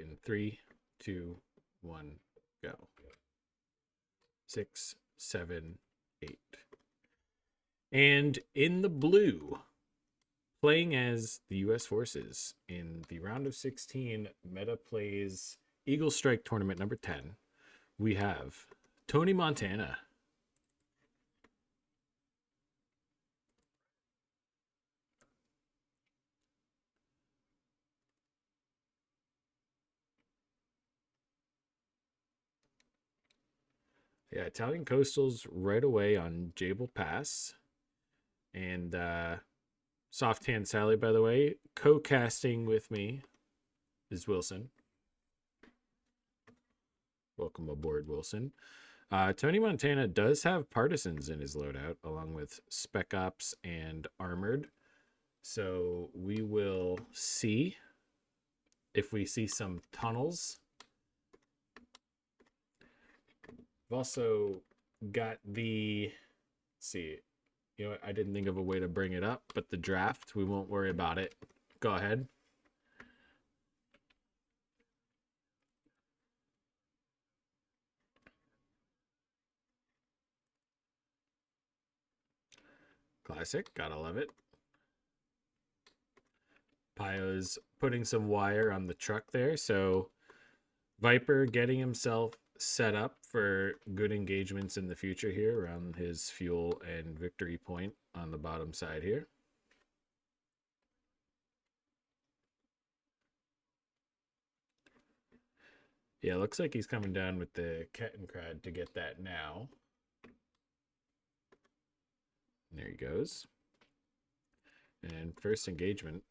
in 3, 2, 1, go. 6, 7, 8. And in the blue, playing as the U.S. Forces in the round of 16 Meta Plays Eagle Strike Tournament number 10, we have Tonimontana. Yeah, Italian Coastals right away on Jable Pass. And Soft Hand Sally, by the way, co-casting with me is Wilson. Welcome aboard, Wilson. Tonimontana does have Partisans in his loadout, along with Spec Ops and Armored. So we will see if we see some tunnels. I've also got the, let's see, you know what, I didn't think of a way to bring it up, but the draft, we won't worry about it. Go ahead. Classic, gotta love it. Pio's putting some wire on the truck there, so Viper getting himself set up for good engagements in the future here around his fuel and victory point on the bottom side here. Yeah, looks like he's coming down with the Kettenkrad to get that now. There he goes. And first engagement.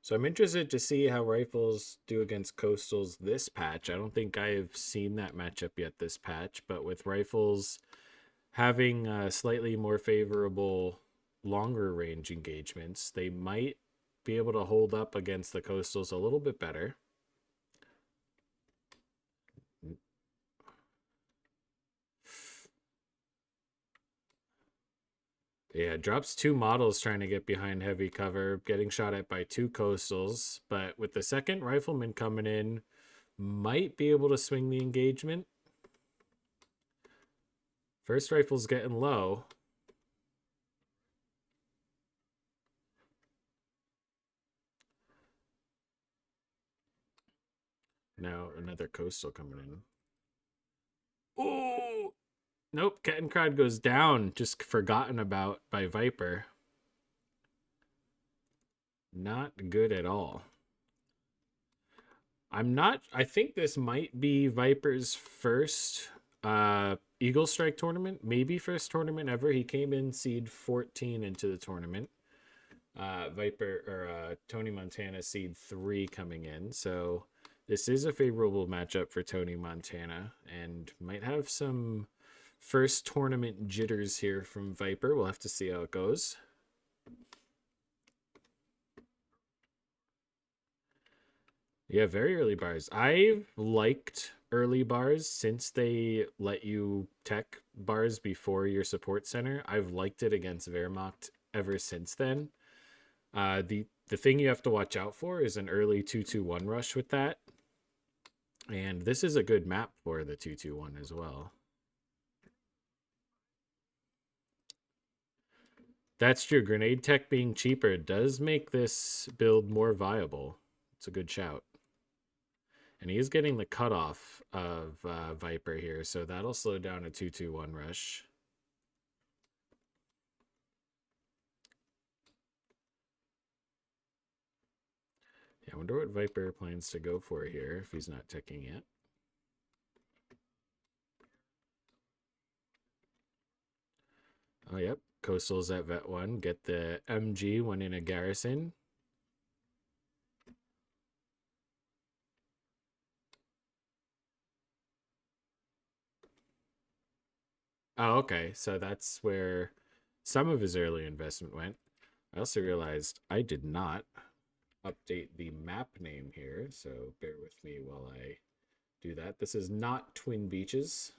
So I'm interested to see how Rifles do against Coastals this patch. I don't think I've seen that matchup yet this patch, but with Rifles having slightly more favorable longer range engagements, they might be able to hold up against the Coastals a little bit better. Yeah, drops 2 models trying to get behind heavy cover, getting shot at by 2 Coastals, but with the second Rifleman coming in, might be able to swing the engagement. First Rifle's getting low. Now another Coastal coming in. Oh! Nope, Kettenkrad goes down, just forgotten about by Viper. Not good at all. I think this might be Viper's first Eagle Strike tournament, maybe first tournament ever. He came in seed 14 into the tournament. Tonimontana seed 3 coming in. So this is a favorable matchup for Tonimontana and might have some first tournament jitters here from Viper. We'll have to see how it goes. Yeah, very early bars. I've liked early bars since they let you tech bars before your support center. I've liked it against Wehrmacht ever since then. The thing you have to watch out for is an early 2-2-1 rush with that. And this is a good map for the 2-2-1 as well. That's true. Grenade tech being cheaper does make this build more viable. It's a good shout. And he is getting the cutoff of Viper here, so that'll slow down a 2-2-1 rush. Yeah, I wonder what Viper plans to go for here if he's not teching yet. Oh, yep. Coastals at Vet 1. Get the MG when in a garrison. Oh, okay. So that's where some of his early investment went. I also realized I did not update the map name here, so bear with me while I do that. This is not Twin Beaches.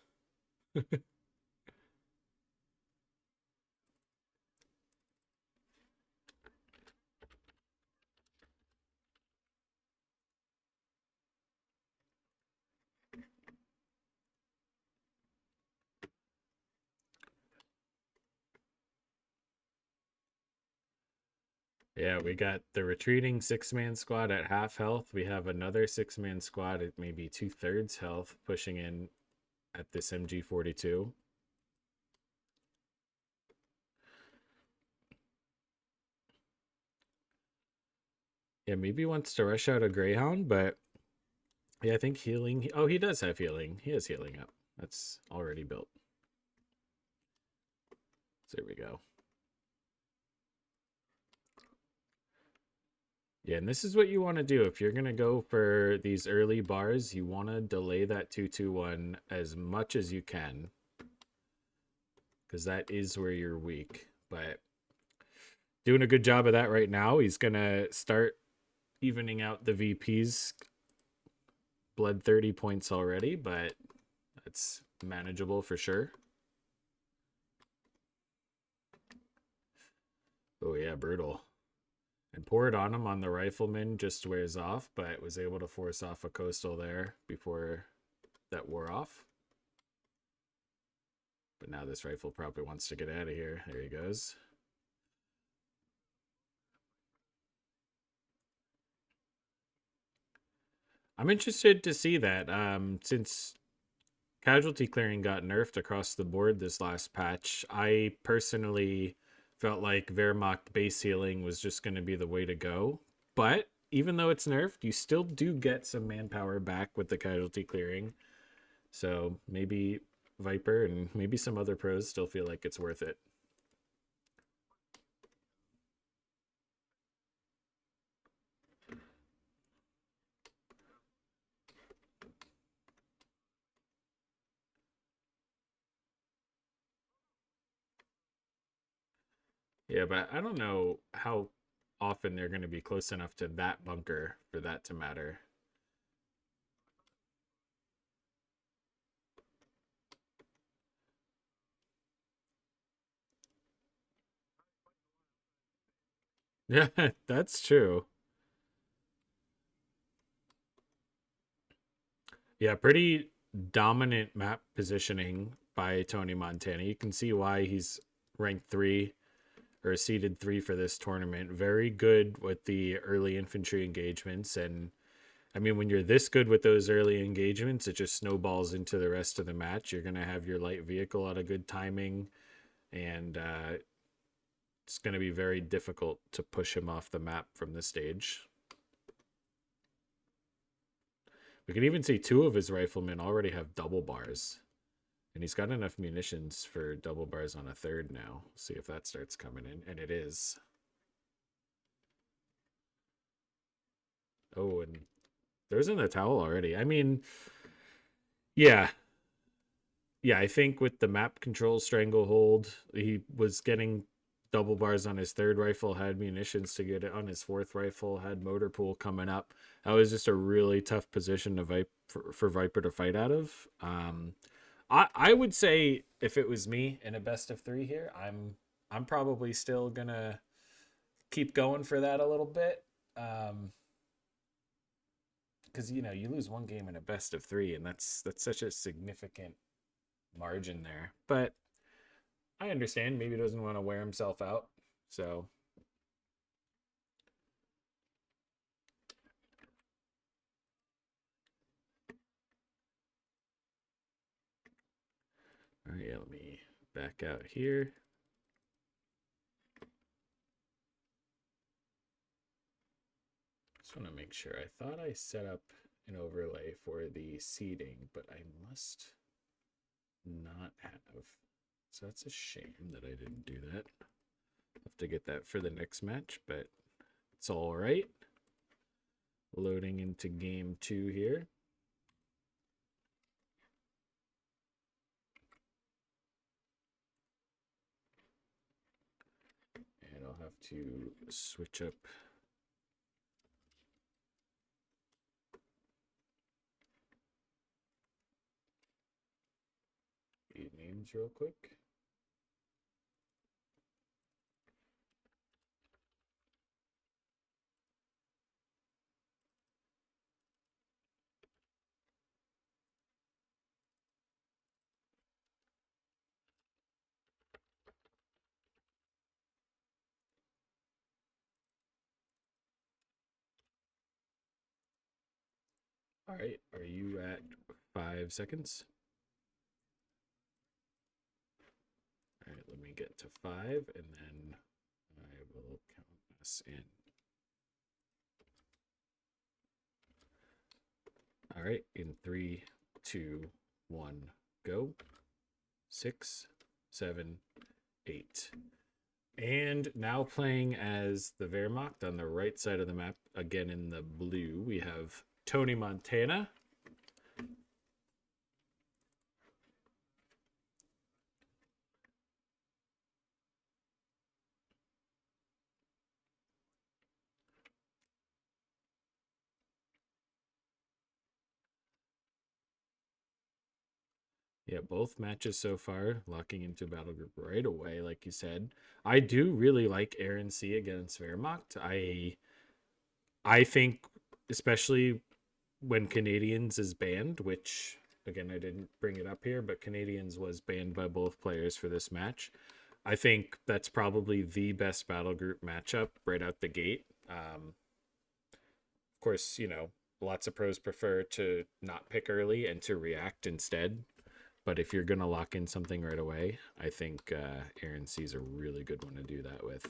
Yeah, we got the retreating 6-man squad at half health. We have another 6-man squad at maybe 2/3 health pushing in at this MG42. Yeah, maybe wants to rush out a Greyhound, but yeah, I think healing. Oh, he does have healing. He has healing up. That's already built. So there we go. Yeah, and this is what you want to do. If you're going to go for these early bars, you want to delay that 2-2-1 as much as you can, because that is where you're weak. But doing a good job of that right now. He's going to start evening out the VPs. Bled 30 points already, but that's manageable for sure. Oh, yeah, brutal. And poured on him on the rifleman, just wears off, but was able to force off a coastal there before that wore off. But now this rifle probably wants to get out of here. There he goes. I'm interested to see that since casualty clearing got nerfed across the board this last patch. I personally felt like Wehrmacht base healing was just going to be the way to go. But even though it's nerfed, you still do get some manpower back with the casualty clearing. So maybe Viper and maybe some other pros still feel like it's worth it. Yeah, but I don't know how often they're going to be close enough to that bunker for that to matter. Yeah, that's true. Yeah, pretty dominant map positioning by Tonimontana. You can see why he's ranked 3 or seeded 3 for this tournament. Very good with the early infantry engagements. And I mean, when you're this good with those early engagements, it just snowballs into the rest of the match. You're going to have your light vehicle at a good timing, and it's going to be very difficult to push him off the map from this stage. We can even see 2 of his riflemen already have double bars. And he's got enough munitions for double bars on a 3rd now. See if that starts coming in. And it is. Oh, and there's in the towel already. I mean, yeah. Yeah, I think with the map control stranglehold, he was getting double bars on his 3rd rifle, had munitions to get it on his 4th rifle, had motor pool coming up. That was just a really tough position to for Viper to fight out of. I would say if it was me in a best of 3 here, I'm probably still gonna keep going for that a little bit. Because you lose one game in a best of 3, and that's such a significant margin there. But I understand maybe he doesn't want to wear himself out. So all right, yeah, let me back out here. Just want to make sure. I thought I set up an overlay for the seeding, but I must not have. So that's a shame that I didn't do that. Have to get that for the next match, but it's all right. Loading into game 2 here. And I'll have to switch up the names real quick. All right, are you at 5 seconds? All right, let me get to 5 and then I will count us in. All right, in 3, 2, 1, go. 6, 7, 8. And now playing as the Wehrmacht on the right side of the map, again in the blue, we have Tonimontana. Yeah, both matches so far locking into battle group right away, like you said. I do really like Aaron C against Wehrmacht. I think especially when Canadians is banned, which again I didn't bring it up here, but Canadians was banned by both players for this match. I think that's probably the best battle group matchup right out the gate. Of course, lots of pros prefer to not pick early and to react instead. But if you're going to lock in something right away, I think Aaron C is a really good one to do that with.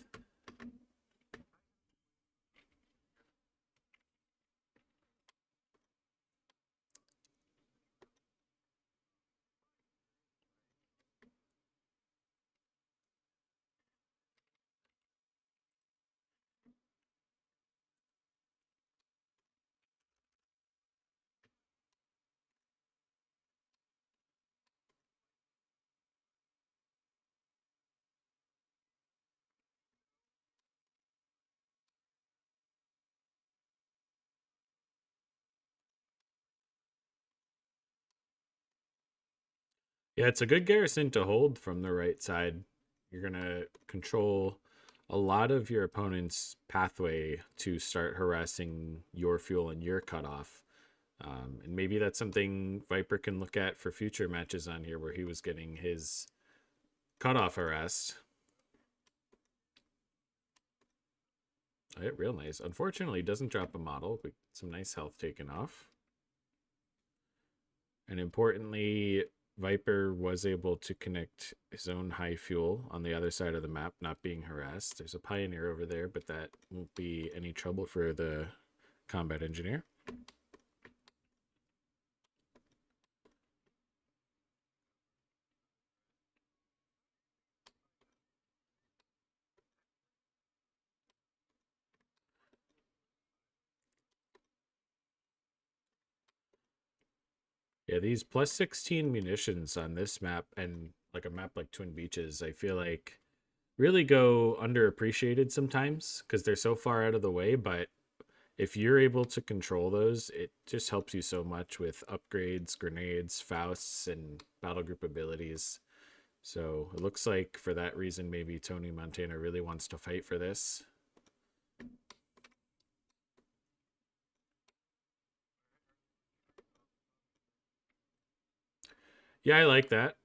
Yeah, it's a good garrison to hold from the right side. You're going to control a lot of your opponent's pathway to start harassing your fuel and your cutoff. And maybe that's something Viper can look at for future matches on here where he was getting his cutoff harassed. All right, real nice. Unfortunately, doesn't drop a model, but some nice health taken off. And importantly, Viper was able to connect his own high fuel on the other side of the map, not being harassed. There's a Pioneer over there, but that won't be any trouble for the combat engineer. Yeah, these plus 16 munitions on this map and like a map like Twin Beaches, I feel like really go underappreciated sometimes because they're so far out of the way. But if you're able to control those, it just helps you so much with upgrades, grenades, Fausts, and battle group abilities. So it looks like for that reason, maybe Tonimontana really wants to fight for this. Yeah, I like that.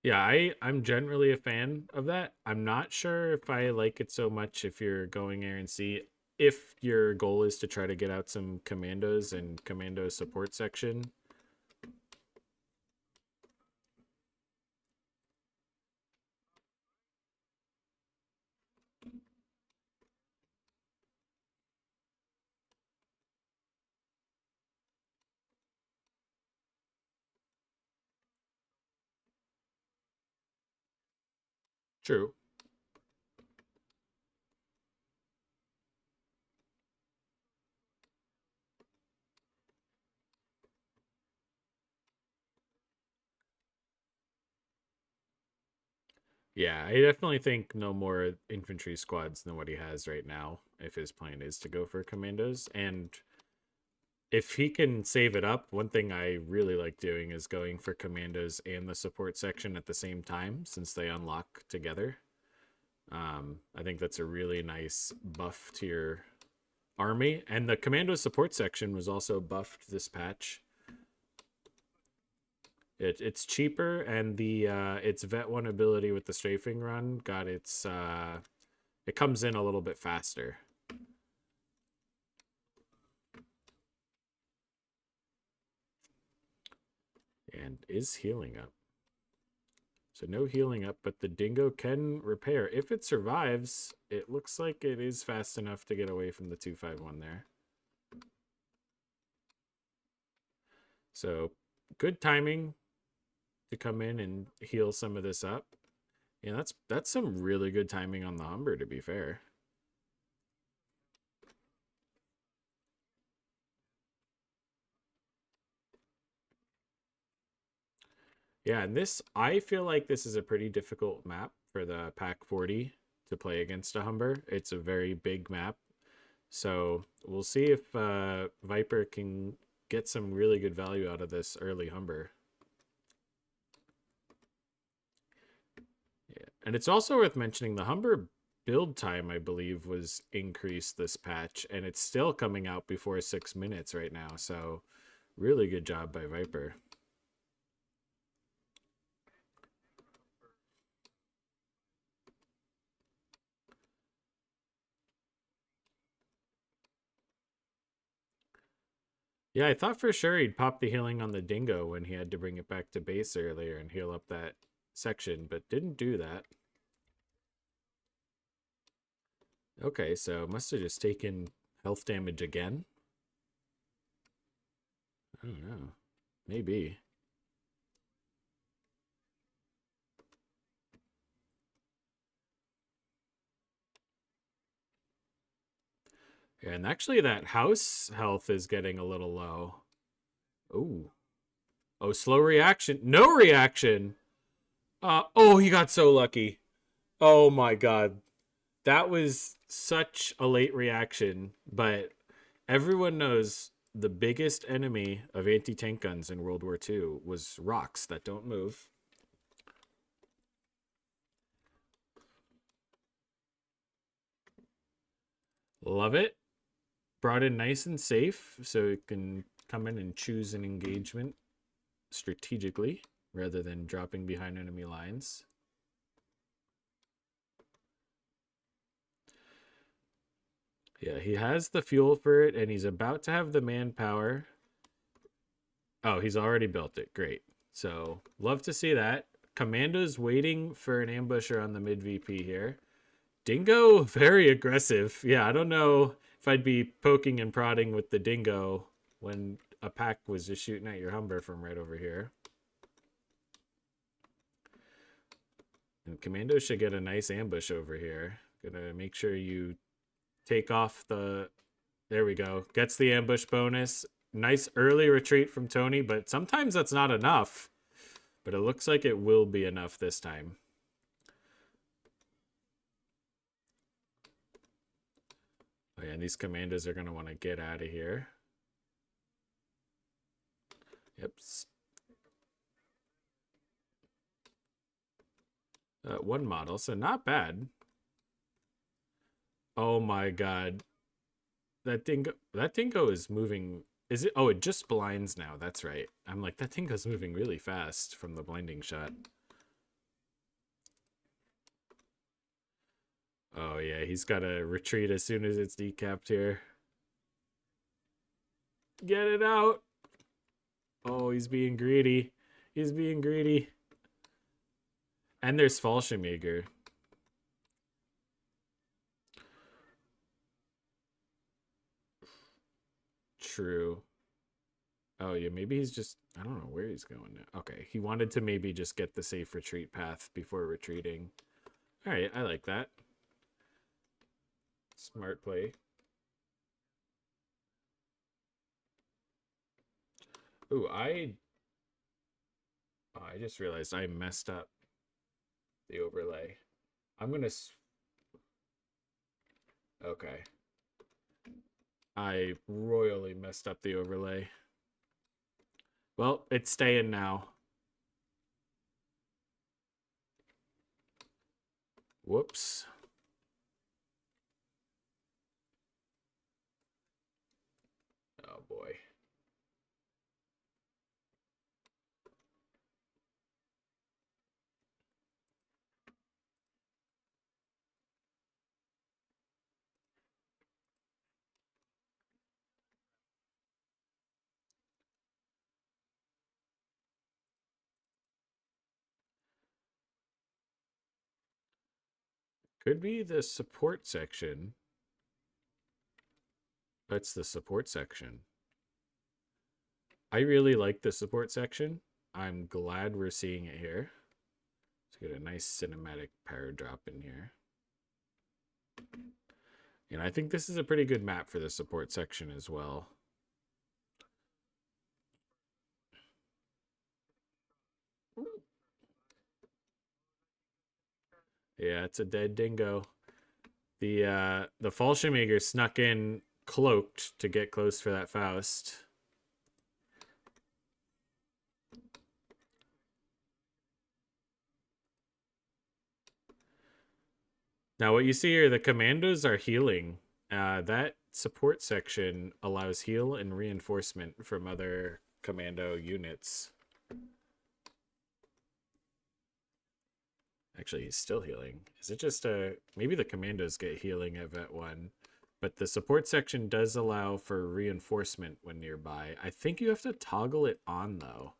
Yeah, I'm generally a fan of that. I'm not sure if I like it so much if you're going Air and C. If your goal is to try to get out some commandos and commando support section. True. Yeah, I definitely think no more infantry squads than what he has right now if his plan is to go for commandos. And if he can save it up, one thing I really like doing is going for commandos and the support section at the same time since they unlock together. I think that's a really nice buff to your army. And the commando support section was also buffed this patch. It's cheaper, and the its vet one ability with the strafing run got its it comes in a little bit faster. And is healing up. So no healing up, but the dingo can repair. If it survives, it looks like it is fast enough to get away from the 251 there. So good timing to come in and heal some of this up. Yeah, that's some really good timing on the Humber, to be fair. Yeah, and this, I feel like this is a pretty difficult map for the Pack 40 to play against a Humber. It's a very big map. So we'll see if Viper can get some really good value out of this early Humber. Yeah. And it's also worth mentioning the Humber build time, I believe, was increased this patch, and it's still coming out before 6 minutes right now. So really good job by Viper. Yeah, I thought for sure he'd pop the healing on the dingo when he had to bring it back to base earlier and heal up that section, but didn't do that. Okay, so must have just taken health damage again. I don't know. Maybe. Yeah, and actually that house health is getting a little low. Oh. Oh, slow reaction. No reaction. Oh, he got so lucky. Oh my god. That was such a late reaction, but everyone knows the biggest enemy of anti-tank guns in World War II was rocks that don't move. Love it. Brought in nice and safe so it can come in and choose an engagement strategically rather than dropping behind enemy lines. Yeah, he has the fuel for it, and he's about to have the manpower. Oh, he's already built it. Great. So, love to see that. Commando's waiting for an ambusher on the mid VP here. Dingo, very aggressive. Yeah, I don't know if I'd be poking and prodding with the dingo when a pack was just shooting at your Humber from right over here. And Commando should get a nice ambush over here. Gonna make sure you take off the... There we go. Gets the ambush bonus. Nice early retreat from Tony, but sometimes that's not enough. But it looks like it will be enough this time. Oh yeah, and these commandos are going to want to get out of here. Yep. One model, so not bad. Oh my god. That dingo is moving. Is it? Oh, it just blinds now. That's right. I'm like, that dingo's moving really fast from the blinding shot. Oh yeah, he's got to retreat as soon as it's decapped here. Get it out. Oh, he's being greedy. He's being greedy. And there's Fallschirmjäger. True. Oh yeah, maybe he's just, I don't know where he's going now. Okay, he wanted to maybe just get the safe retreat path before retreating. All right, I like that. Smart play. Ooh, I just realized I messed up the overlay. I'm gonna okay. I royally messed up the overlay. Well, it's staying now. Whoops. Oh boy. Could be the support section. That's the support section. I really like the support section. I'm glad we're seeing it here. Let's get a nice cinematic power drop in here. And I think this is a pretty good map for the support section as well. Yeah, it's a dead dingo. The Fallschirmjäger snuck in cloaked to get close for that Faust. Now what you see here, the commandos are healing. That support section allows heal and reinforcement from other commando units. Actually, he's still healing. Is it just maybe the commandos get healing at Vet 1, but the support section does allow for reinforcement when nearby. I think you have to toggle it on though,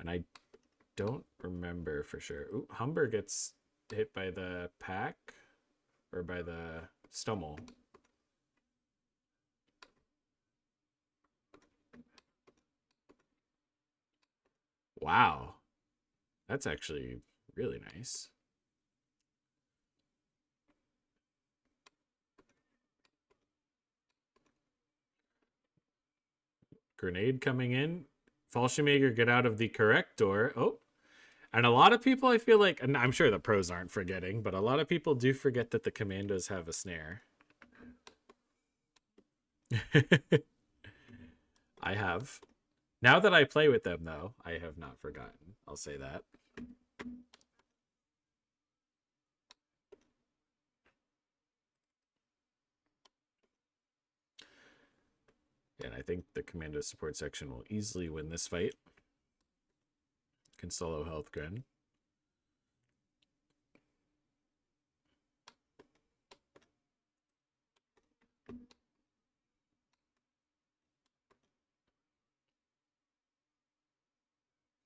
and I don't remember for sure. Ooh, Humber gets hit by the pack or by the Stummel. Wow, that's actually really nice. Grenade coming in. Fallschirmjäger get out of the correct door. Oh, and a lot of people, I feel like, and I'm sure the pros aren't forgetting, but a lot of people do forget that the commandos have a snare. I have. Now that I play with them, though, I have not forgotten. I'll say that. And I think the commando support section will easily win this fight. Can solo health Gren.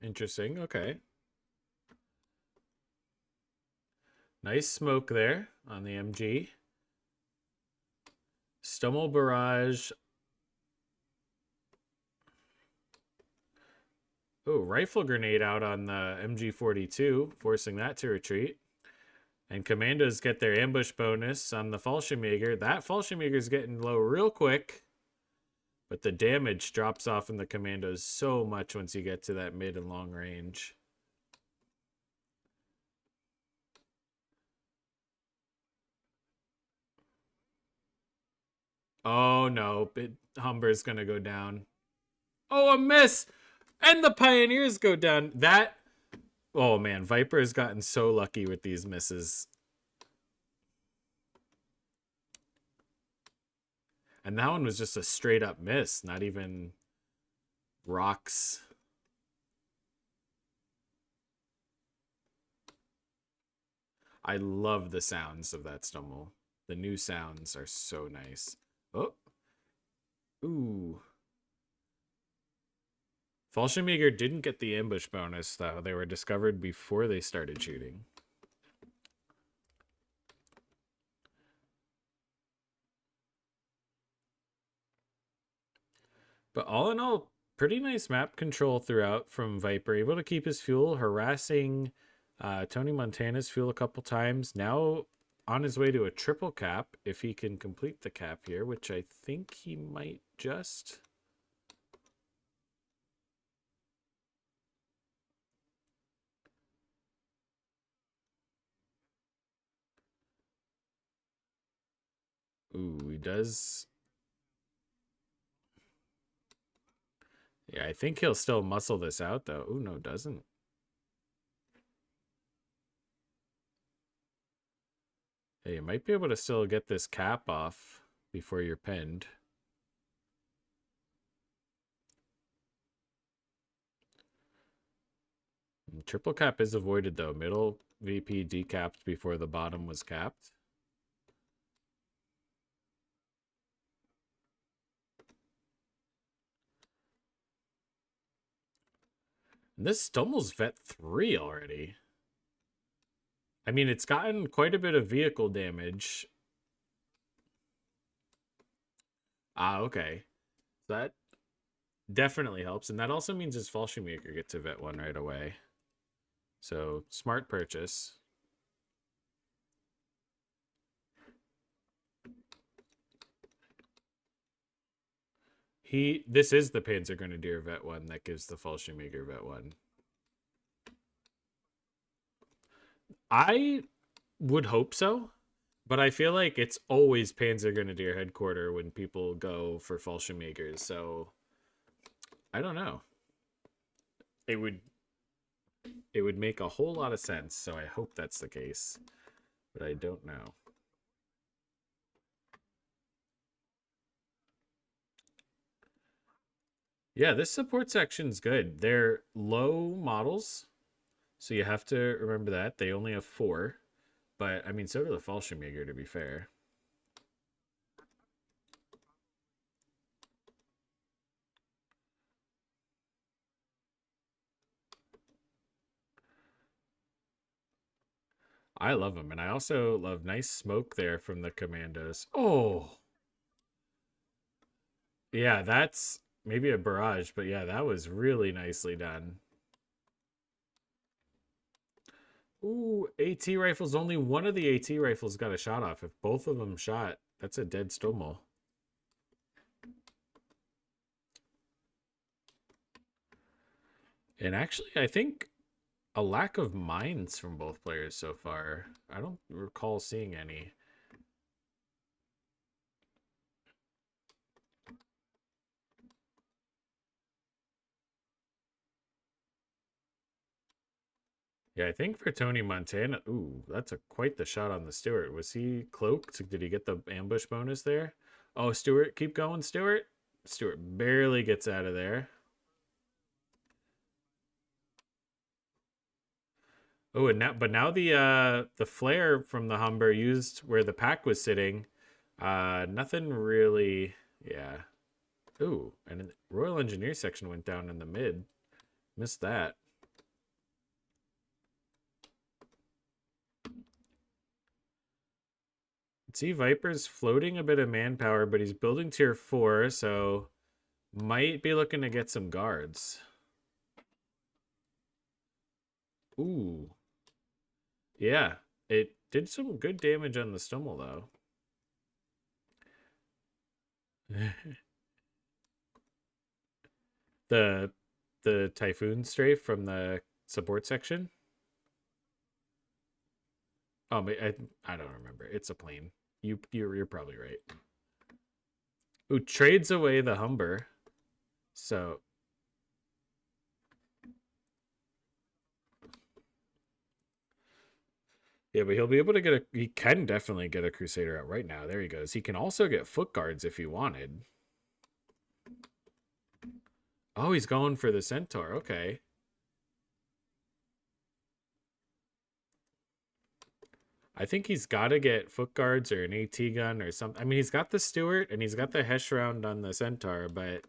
Interesting. Okay. Nice smoke there on the MG. Stummel barrage. Oh, rifle grenade out on the MG42, forcing that to retreat. And commandos get their ambush bonus on the Fallschirmjäger. That Fallschirmjäger's getting low real quick. But the damage drops off in the commandos so much once you get to that mid and long range. Oh no, Humber's gonna go down. Oh, a miss! And the Pioneers go down. That, oh man, Viper has gotten so lucky with these misses. And that one was just a straight up miss, not even rocks. I love the sounds of that Stummel. The new sounds are so nice. Oh. Ooh. Fallschirmjäger didn't get the ambush bonus, though. They were discovered before they started shooting. But all in all, pretty nice map control throughout from Viper. Able to keep his fuel, harassing Tonimontana's fuel a couple times. Now on his way to a triple cap, if he can complete the cap here, which I think he might just. Ooh, he does. Yeah, I think he'll still muscle this out, though. Ooh, no, doesn't. Hey, you might be able to still get this cap off before you're pinned. And triple cap is avoided, though. Middle VP decapped before the bottom was capped. And this Stummel's vet 3 already. I mean, it's gotten quite a bit of vehicle damage. Ah, okay. That definitely helps. And that also means his Fallschirmjäger gets to vet 1 right away. So, smart purchase. This is the Panzer Grenadier vet 1 that gives the Fallschirmjäger vet 1. I would hope so, but I feel like it's always Panzer Grenadier headquarter when people go for Fallschirmjägers. So I don't know. It would make a whole lot of sense. So I hope that's the case, but I don't know. Yeah, this support section's good. They're low models, so you have to remember that they only have 4. But I mean, so do the Fallschirmjäger, to be fair. I love them, and I also love nice smoke there from the commandos. Oh, yeah, that's maybe a barrage, but yeah, that was really nicely done. Ooh, AT rifles. Only one of the AT rifles got a shot off. If both of them shot, that's a dead Stommel. And actually, I think a lack of mines from both players so far. I don't recall seeing any. Yeah, I think for Tonimontana, ooh, that's quite the shot on the Stewart. Was he cloaked? Did he get the ambush bonus there? Oh, Stewart, keep going, Stewart. Stewart barely gets out of there. Oh, and now the flare from the Humber used where the pack was sitting. Nothing really. Yeah. Ooh, and the Royal Engineer section went down in the mid. Missed that. See, Viper's floating a bit of manpower, but he's building tier 4, so might be looking to get some guards. Ooh. Yeah, it did some good damage on the Stummel, though. the the Typhoon strafe from the support section. Oh, I don't remember. It's a plane. You're probably right. Ooh, trades away the Humber. So yeah, but he'll be able to get he can definitely get a Crusader out right now. There he goes. He can also get foot guards if he wanted. Oh, he's going for the Centaur. Okay. I think he's got to get foot guards or an AT gun or something. I mean, he's got the Stewart and he's got the Hesh round on the Centaur, but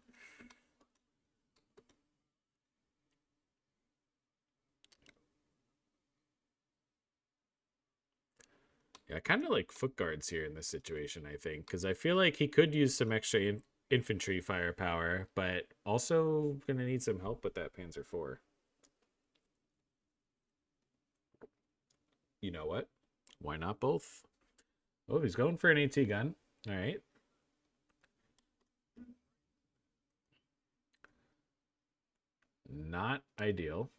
yeah, I kind of like foot guards here in this situation, I think, because I feel like he could use some extra infantry firepower, but also going to need some help with that Panzer IV. You know what? Why not both? Oh, he's going for an AT gun. All right. Not ideal.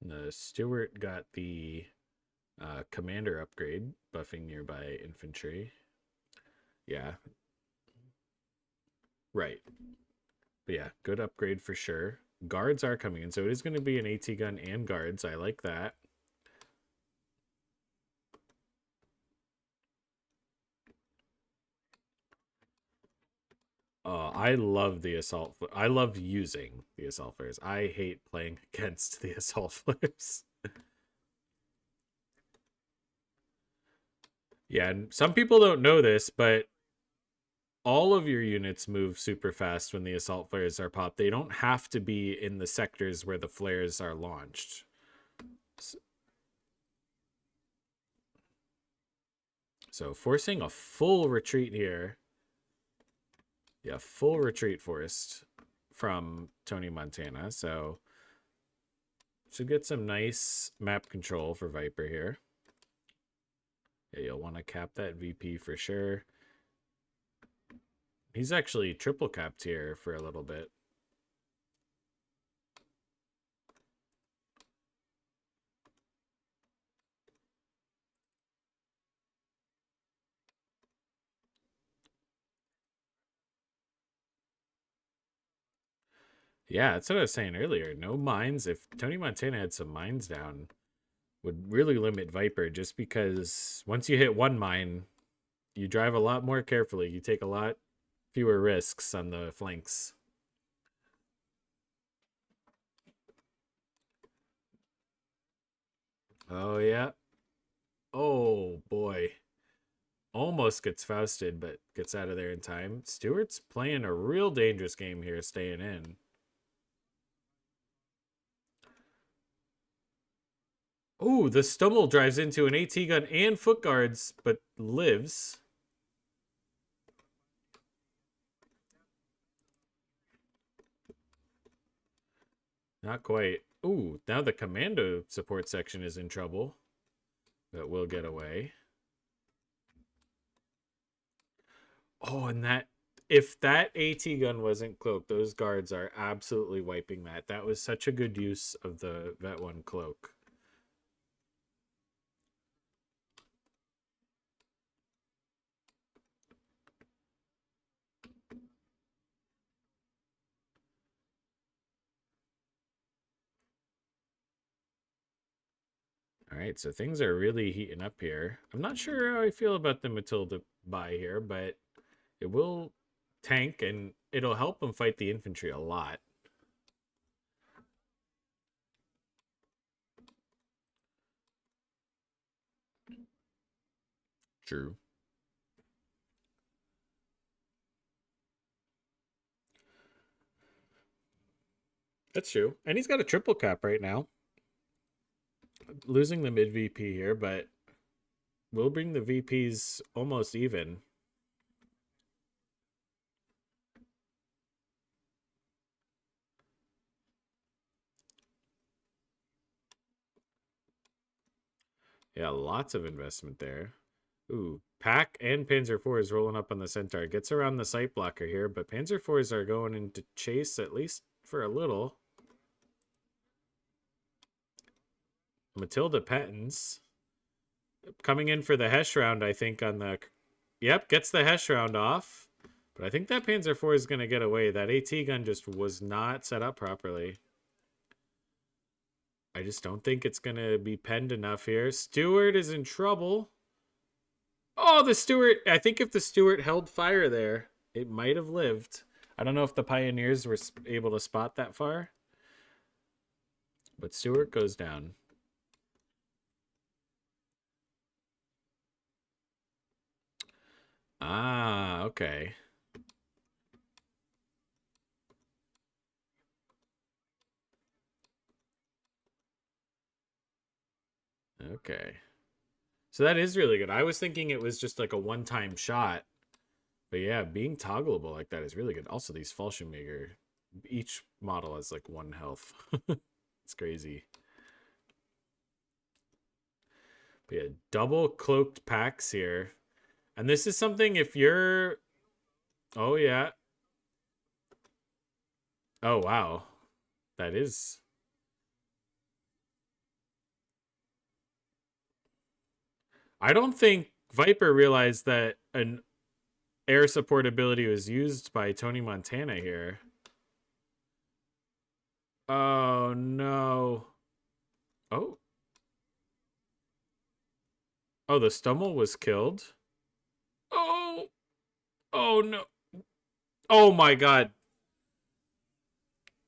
The Stewart got the commander upgrade, buffing nearby infantry. Yeah, right. But yeah, good upgrade for sure. Guards are coming in, so it is going to be an AT gun and guards. I like that. I love the assault. I love using the assault flares. I hate playing against the assault flares. Yeah, and some people don't know this, but all of your units move super fast when the assault flares are popped. They don't have to be in the sectors where the flares are launched. So forcing a full retreat here. Yeah, full retreat forced from Tonimontana. So should get some nice map control for Viper here. Yeah, you'll want to cap that VP for sure. He's actually triple capped here for a little bit. Yeah, that's what I was saying earlier. No mines. If Tonimontana had some mines down, would really limit Viper, just because once you hit one mine, you drive a lot more carefully. You take a lot fewer risks on the flanks. Oh, yeah. Oh, boy. Almost gets Fausted, but gets out of there in time. Stewart's playing a real dangerous game here, staying in. Oh, the Stummel drives into an AT gun and foot guards, but lives. Not quite. Ooh, now the commando support section is in trouble. But will get away. Oh, and that, if that AT gun wasn't cloaked, those guards are absolutely wiping that. That was such a good use of the Vet 1 cloak. All right, so things are really heating up here. I'm not sure how I feel about the Matilda buy here, but it will tank and it'll help them fight the infantry a lot. True. That's true. And he's got a triple cap right now. Losing the mid VP here, but we'll bring the VPs almost even. Yeah, lots of investment there. Ooh, Pack and Panzer IV is rolling up on the Centaur. Gets around the sight blocker here, but Panzer IVs are going into chase at least for a little. Matilda Pettins coming in for the Hesh round, I think, on the... Yep, gets the Hesh round off. But I think that Panzer IV is going to get away. That AT gun just was not set up properly. I just don't think it's going to be penned enough here. Stewart is in trouble. Oh, the Stewart. I think if the Stewart held fire there, it might have lived. I don't know if the Pioneers were able to spot that far. But Stewart goes down. Ah, okay. Okay. So that is really good. I was thinking it was just like a one-time shot. But yeah, being toggleable like that is really good. Also, these Fallschirmjäger, each model has like 1 health. It's crazy. But yeah, double cloaked packs here. And this is something if you're... Oh, yeah. Oh, wow. That is... I don't think Viper realized that an air support ability was used by Tonimontana here. Oh, no. Oh. Oh, the Stummel was killed? Oh. Oh, no. Oh, my God.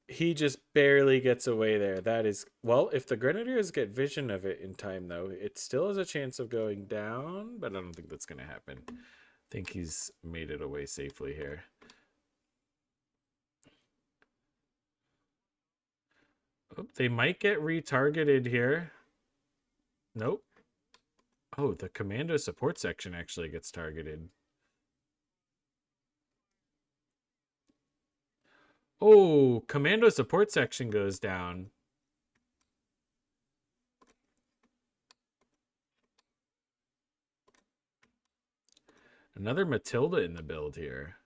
He just barely gets away there. That is... Well, if the Grenadiers get vision of it in time, though, it still has a chance of going down, but I don't think that's going to happen. think he's made it away safely here. Oh, they might get retargeted here. Nope. Oh, the commando support section actually gets targeted. Oh, commando support section goes down. Another Matilda in the build here.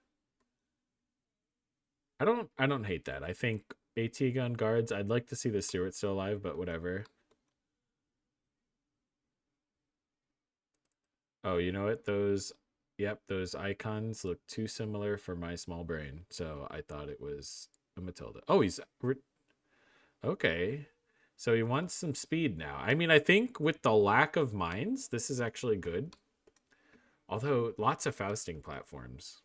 I don't hate that. I think AT gun guards. I'd like to see the Stewart still alive, but whatever. Oh, you know what? Those icons look too similar for my small brain. So I thought it was a Matilda. Oh, okay. So he wants some speed now. I mean, I think with the lack of mines, this is actually good. Although lots of Fausting platforms.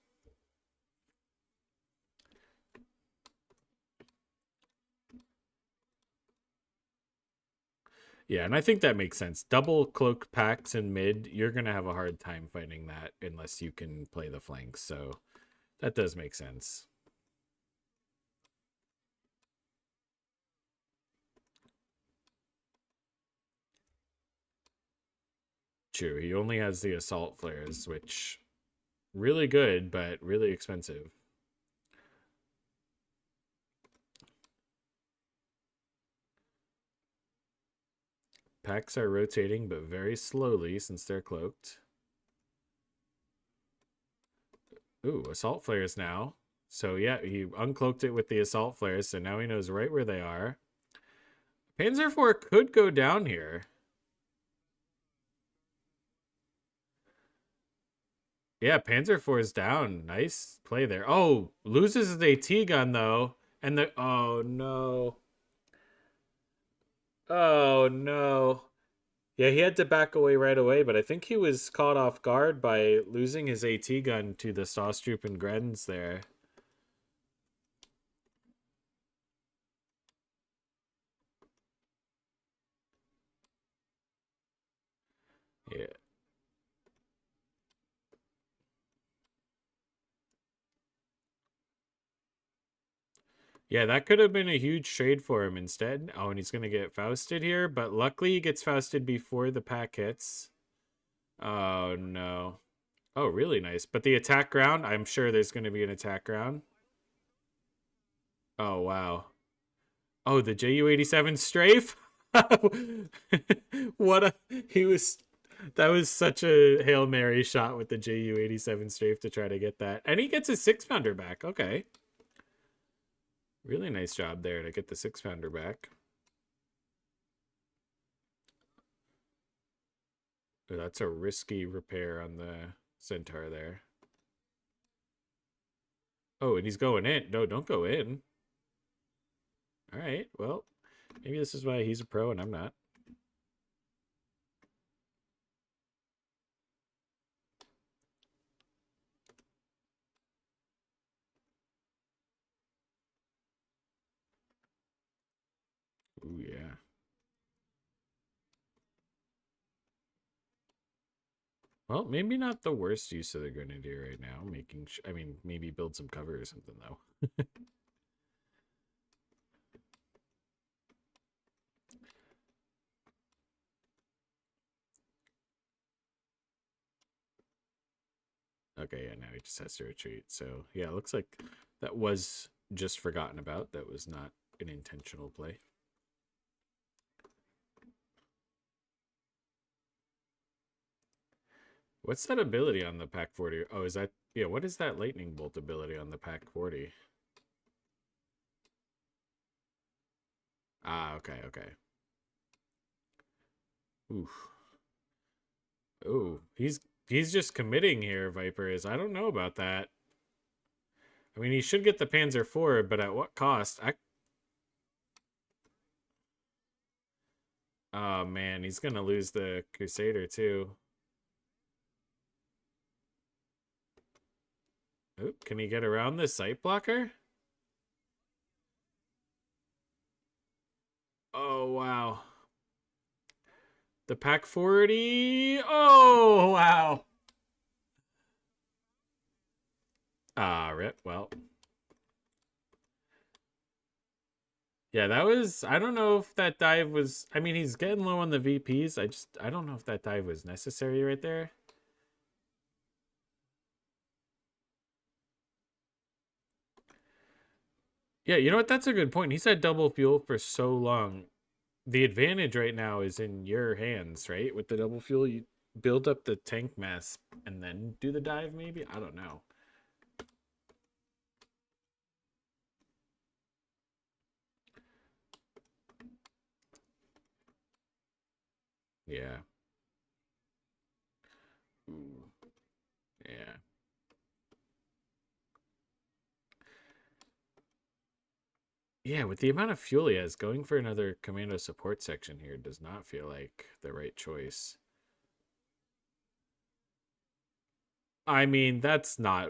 Yeah, and I think that makes sense. Double cloak packs in mid, you're going to have a hard time fighting that unless you can play the flanks. So that does make sense. True. He only has the assault flares, which really good, but really expensive. Packs are rotating, but very slowly since they're cloaked. Ooh, assault flares now. So yeah, he uncloaked it with the assault flares, so now he knows right where they are. Panzer IV could go down here. Yeah, Panzer IV is down. Nice play there. Oh, loses the AT gun though. And the oh no. Oh no. Yeah, he had to back away right away, but I think he was caught off guard by losing his AT gun to the Sawstrup and Grens there. Yeah. Yeah, that could have been a huge trade for him instead. Oh, and he's going to get Fausted here, but luckily he gets Fausted before the pack hits. Oh, no. Oh, really nice. But the attack ground, I'm sure there's going to be an attack ground. Oh, wow. Oh, the JU-87 strafe? What a... He was... That was such a Hail Mary shot with the JU-87 strafe to try to get that. And he gets his 6-pounder back. Okay. Really nice job there to get the 6-pounder back. Oh, that's a risky repair on the Centaur there. Oh, and he's going in. No, don't go in. All right, well, maybe this is why he's a pro and I'm not. Ooh, yeah. Well, maybe not the worst use of the Grenadier right now. I mean, maybe build some cover or something, though. Okay, yeah, now he just has to retreat. So, yeah, it looks like that was just forgotten about. That was not an intentional play. What's that ability on the Pack 40? Oh, is that... Yeah, what is that lightning bolt ability on the Pack 40? Ah, okay, okay. Oof. Ooh, he's just committing here, Viper is. I don't know about that. I mean, he should get the Panzer IV, but at what cost? Oh, man, he's going to lose the Crusader, too. Oop, can he get around this sight blocker? Oh, wow. The Pack 40. Oh, wow. Ah, rip. Well, yeah, that was. I don't know if that dive was. I mean, he's getting low on the VPs. I don't know if that dive was necessary right there. Yeah, you know what? That's a good point. He's had double fuel for so long. The advantage right now is in your hands, right? With the double fuel, you build up the tank mass and then do the dive, maybe? I don't know. Yeah. Ooh. Yeah. Yeah, with the amount of fuel he has, going for another commando support section here does not feel like the right choice. I mean, that's not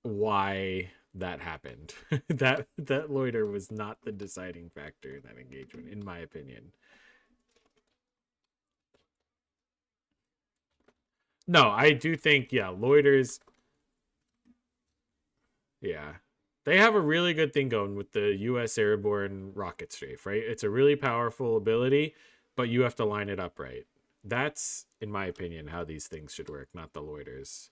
why that happened. That loiter was not the deciding factor in that engagement, in my opinion. No, I do think, yeah, loiters, yeah. They have a really good thing going with the US airborne rocket strafe, right? It's a really powerful ability, but you have to line it up right. That's, in my opinion, how these things should work, not the loiters.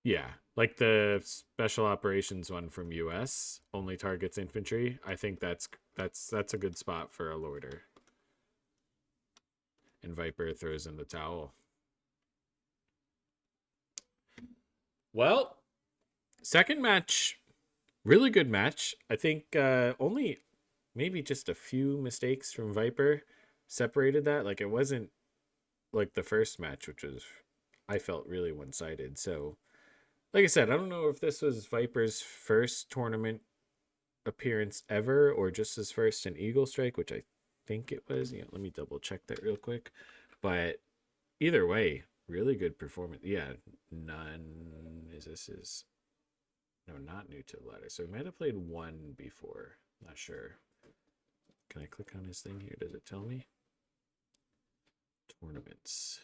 Yeah, like the special operations one from US only targets infantry. I think that's a good spot for a loiter. And Viper throws in the towel. Well, second match, really good match. I think only maybe just a few mistakes from Viper separated that. Like it wasn't like the first match, which was I felt really one sided. So, like I said, I don't know if this was Viper's first tournament appearance ever or just his first in Eagle Strike, which I think it was. Yeah, let me double check that real quick. But either way, really good performance. Yeah, none is this is no, not new to the ladder. So he might have played one before. Not sure. Can I click on his thing here? Does it tell me? Tournaments.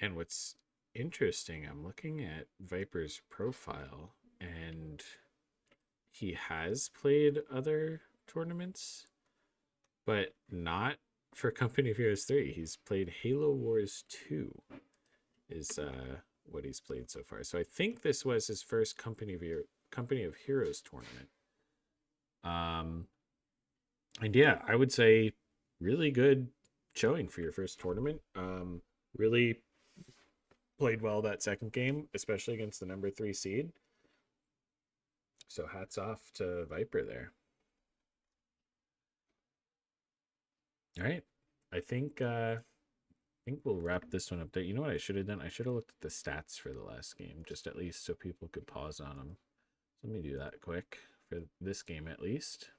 And what's interesting, I'm looking at Viper's profile and he has played other tournaments, but not for Company of Heroes 3. He's played Halo Wars 2 is what he's played so far. So I think this was his first Company of Heroes tournament. Um and yeah, I would say really good showing for your first tournament. Really played well that second game, especially against the number 3 seed. So hats off to Viper there. All right. I think we'll wrap this one up there. You know what I should have done? I should have looked at the stats for the last game, just at least so people could pause on them. So let me do that quick for this game at least.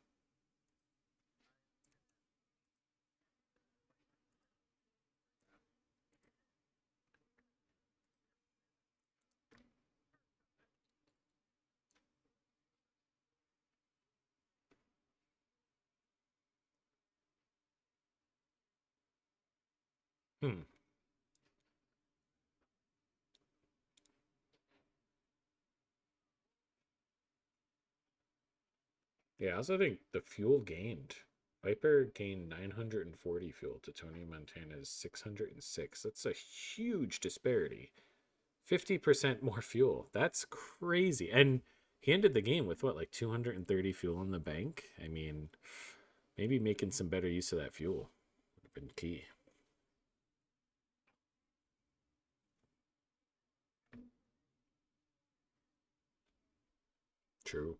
Hmm. Yeah, I also think the fuel gained. Viper gained 940 fuel to Tonimontana's 606. That's a huge disparity. 50% more fuel. That's crazy. And he ended the game with what, like 230 fuel in the bank? I mean, maybe making some better use of that fuel been key. True.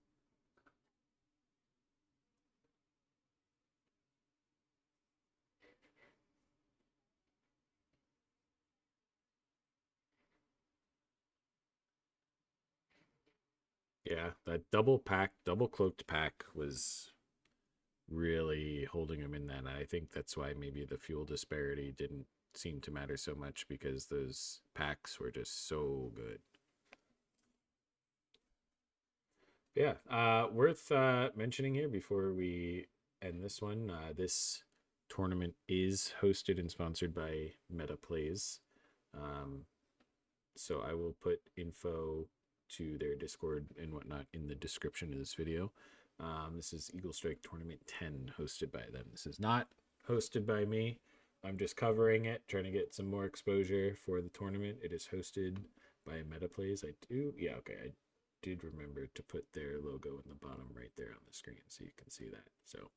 Yeah, that double cloaked pack was really holding him in that. I think that's why maybe the fuel disparity didn't seem to matter so much because those packs were just so good. Yeah, worth mentioning here before we end this one. This tournament is hosted and sponsored by Meta Plays. Um, so I will put info to their Discord and whatnot in the description of this video. This is Eagle Strike Tournament 10 hosted by them. This is not hosted by me. I'm just covering it, trying to get some more exposure for the tournament. It is hosted by MetaPlays. I did remember to put their logo in the bottom right there on the screen so you can see that. So,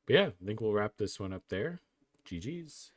but yeah, I think we'll wrap this one up there. GG's.